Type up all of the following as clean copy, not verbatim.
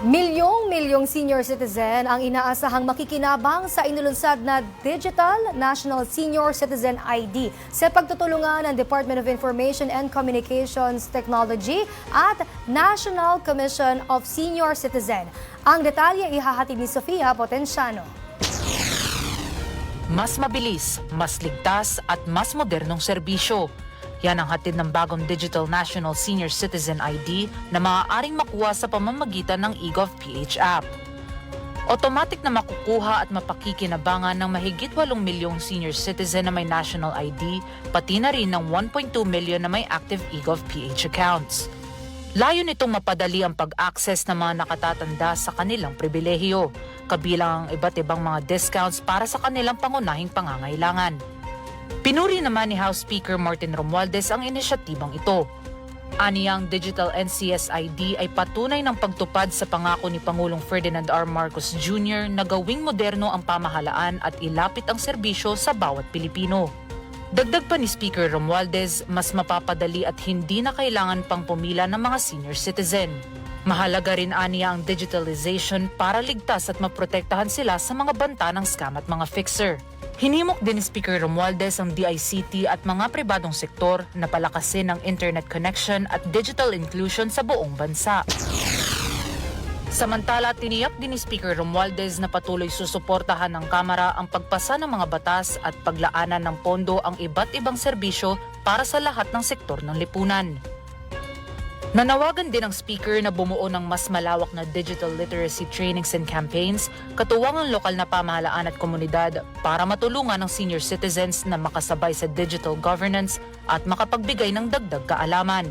Milyong-milyong senior citizen ang inaasahang makikinabang sa inulunsad na Digital National Senior Citizen ID sa pagtutulungan ng Department of Information and Communications Technology at National Commission of Senior Citizen. Ang detalye ihahatid ni Sofia Potenciano. Mas mabilis, mas ligtas at mas modernong serbisyo. Yan ang hatid ng bagong Digital National Senior Citizen ID na maaaring makuha sa pamamagitan ng eGovPH app. Automatic na makukuha at mapakikinabangan ng mahigit 8 milyong senior citizen na may national ID, pati na rin ng 1.2 million na may active eGovPH accounts. Layo nitong mapadali ang pag-access ng mga nakatatanda sa kanilang pribilehiyo, kabilang ang iba't ibang mga discounts para sa kanilang pangunahing pangangailangan. Pinuri naman ni House Speaker Martin Romualdez ang inisyatibang ito. Aniyang Digital NCS ID ay patunay ng pagtupad sa pangako ni Pangulong Ferdinand R. Marcos Jr. na gawing moderno ang pamahalaan at ilapit ang serbisyo sa bawat Pilipino. Dagdag pa ni Speaker Romualdez, mas mapapadali at hindi na kailangan pang pumila ng mga senior citizen. Mahalaga rin aniya ang digitalization para ligtas at maprotektahan sila sa mga banta ng scam at mga fixer. Hinimok din ni Speaker Romualdez ang DICT at mga pribadong sektor na palakasin ang internet connection at digital inclusion sa buong bansa. Samantala, tiniyak din ni Speaker Romualdez na patuloy susuportahan ng Kamara ang pagpasa ng mga batas at paglaanan ng pondo ang iba't ibang serbisyo para sa lahat ng sektor ng lipunan. Nanawagan din ang speaker na bumuo ng mas malawak na digital literacy trainings and campaigns, katuwang ang lokal na pamahalaan at komunidad para matulungan ang senior citizens na makasabay sa digital governance at makapagbigay ng dagdag kaalaman.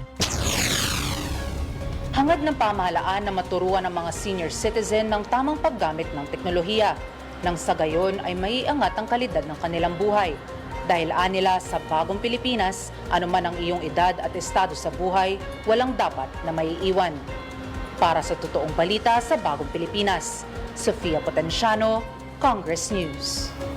Hangad ng pamahalaan na maturuan ang mga senior citizen ng tamang paggamit ng teknolohiya, nang sa gayon ay maiangat ang kalidad ng kanilang buhay. Dahil anila sa bagong Pilipinas, anuman ang iyong edad at estado sa buhay, walang dapat na maiiwan. Para sa totoong balita sa bagong Pilipinas, Sofia Potenciano, Congress News.